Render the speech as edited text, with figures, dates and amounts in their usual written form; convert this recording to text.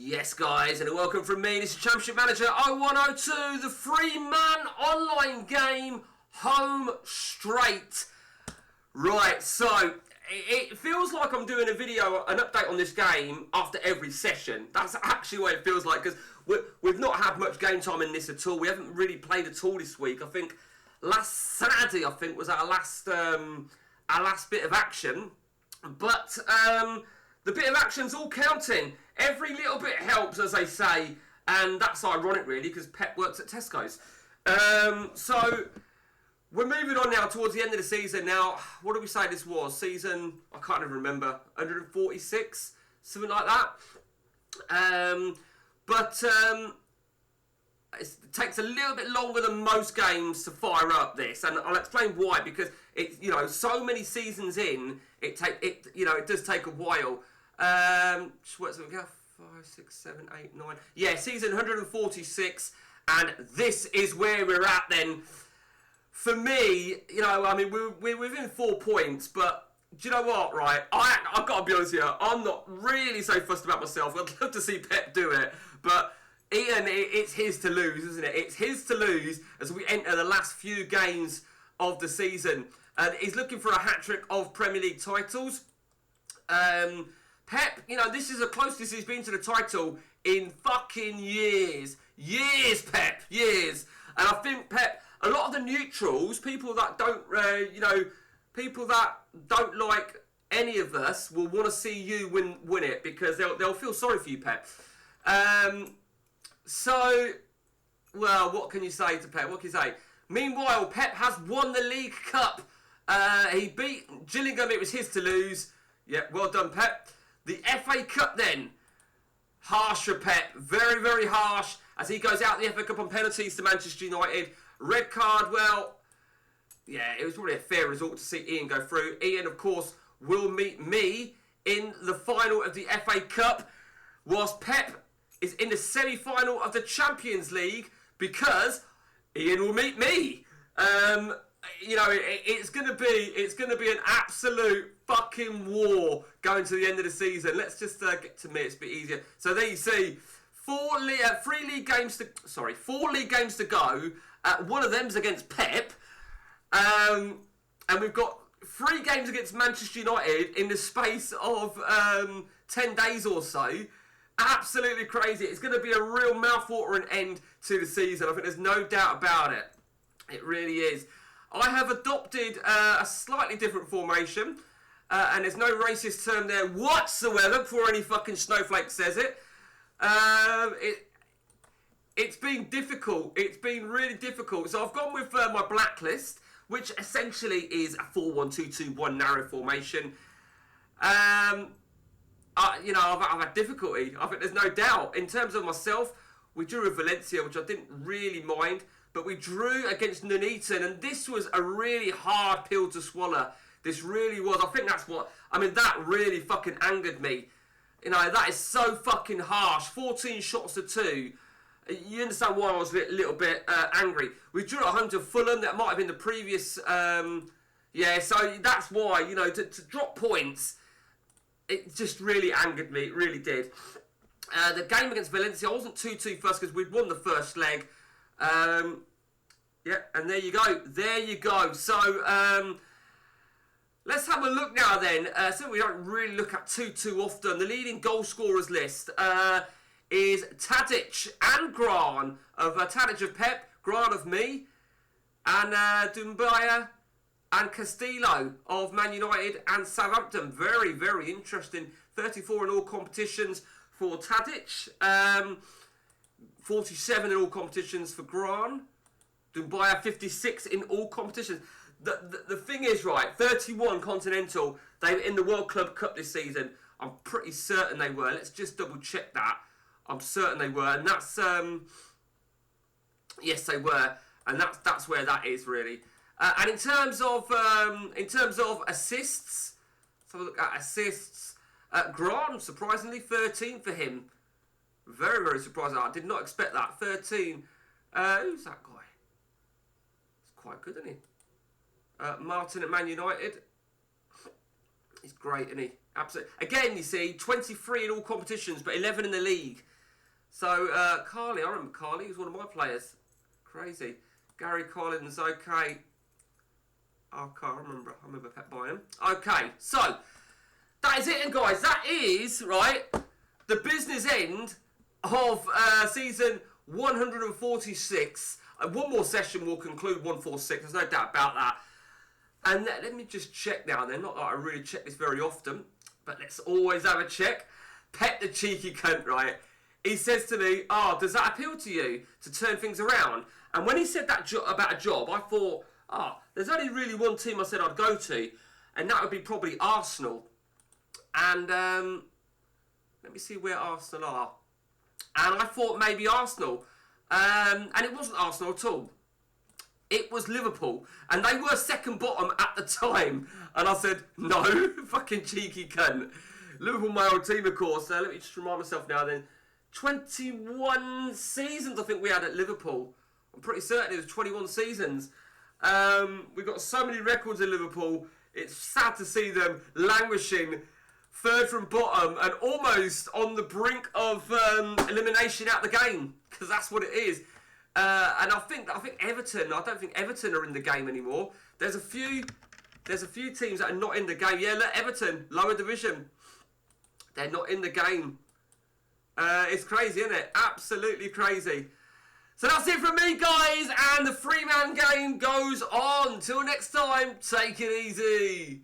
Yes, guys, and a welcome from me. This is Championship Manager 0102, the free-man online game, home straight. Right, so it feels like I'm doing a video, an update on this game after every session. That's actually what it feels like, because we've not had much game time in this at all. We haven't really played at all this week. I think last Saturday, was our last bit of action. But the bit of action's all counting. Every little bit helps, as they say, and that's ironic, really, because Pep works at Tesco's. So we're moving on now towards the end of the season. Now, what did we say this was? Season, I can't even remember, 146, something like that. But it takes a little bit longer than most games to fire up this, and I'll explain why. Because it's so many seasons in, it does take a while. What's it go? 5, 6, 7, 8, 9. Yeah, season 146, and this is where we're at then. For me, we're within 4 points, but do you know what, right? I've got to be honest here, I'm not really so fussed about myself. I'd love to see Pep do it, but Ian, it's his to lose, isn't it? It's his to lose as we enter the last few games of the season. And he's looking for a hat-trick of Premier League titles. Pep, this is the closest he's been to the title in fucking years. Years, Pep, years. And I think Pep, a lot of the neutrals, people that don't like any of us, will want to see you win it, because they'll feel sorry for you, Pep. So, well, what can you say to Pep? What can you say? Meanwhile, Pep has won the League Cup. He beat Gillingham. It was his to lose. Yeah, well done, Pep. The FA Cup then. Harsh for Pep. Very, very harsh, as he goes out the FA Cup on penalties to Manchester United. Red card, well, yeah, it was probably a fair result to see Ian go through. Ian, of course, will meet me in the final of the FA Cup, whilst Pep is in the semi-final of the Champions League, because Ian will meet me. It's gonna be an absolute fucking war going to the end of the season. Let's just get to me. It's a bit easier. So there you see, 4 league games to go. One of them's against Pep, and we've got 3 games against Manchester United in the space of 10 days or so. Absolutely crazy. It's going to be a real mouthwatering end to the season. I think there's no doubt about it. It really is. I have adopted a slightly different formation, and there's no racist term there whatsoever before any fucking snowflake says it. It's been difficult. It's been really difficult. So I've gone with my blacklist, which essentially is a 4-1-2-2-1 narrow formation. I've had difficulty. I think there's no doubt. In terms of myself, we drew with Valencia, which I didn't really mind, but we drew against Nuneaton, and this was a really hard pill to swallow. This really was. I think that really fucking angered me. That is so fucking harsh. 14 shots to 2. You understand why I was a little bit angry. We drew at home to Fulham. That might have been the previous... so that's why, to drop points, it just really angered me. It really did. The game against Valencia, I wasn't too fussed because we'd won the first leg. And there you go. There you go. So, let's have a look now then. So we don't really look at too often. The leading goal scorers list is Tadic and Gran of Tadic of Pep, Gran of me, and Dumbaya and Castillo of Man United and Southampton. Very, very interesting. 34 in all competitions for Tadic. 47 in all competitions for Gran. Dumbaya 56 in all competitions. The thing is, right, 31 continental. They were in the World Club Cup this season. I'm pretty certain they were. Let's just double check that. I'm certain they were, and that's yes, they were, and that's where that is really. And in terms of assists, let's have a look at assists. Grant, surprisingly, 13 for him. Very, very surprising. I did not expect that. 13. Who's that guy? He's quite good, isn't he? Martin at Man United. He's great, isn't he? Absolutely. Again, you see, 23 in all competitions, but 11 in the league. So, Carly, I remember Carly, he was one of my players. Crazy. Gary Collins, okay. Okay, I remember Pep buying him. Okay, so, that is it, and guys, that is, right, the business end of season 146. One more session will conclude 146, there's no doubt about that. And let me just check now then, not that I really check this very often, but let's always have a check. Pet the cheeky cunt, right? He says to me, does that appeal to you to turn things around? And when he said that about a job, I thought, there's only really one team I said I'd go to, and that would be probably Arsenal. And let me see where Arsenal are. And I thought maybe Arsenal. And it wasn't Arsenal at all. It was Liverpool. And they were second bottom at the time. And I said, no, fucking cheeky cunt. Liverpool, my old team, of course. Let me just remind myself now then. 21 seasons I think we had at Liverpool. I'm pretty certain it was 21 seasons. We've got so many records in Liverpool. It's sad to see them languishing third from bottom and almost on the brink of elimination out the game, because that's what it is. And I think Everton. I don't think Everton are in the game anymore. There's a few teams that are not in the game. Yeah, look, Everton, lower division. They're not in the game. It's crazy, isn't it? Absolutely crazy. So that's it from me, guys, and the three-man game goes on. Till next time, take it easy.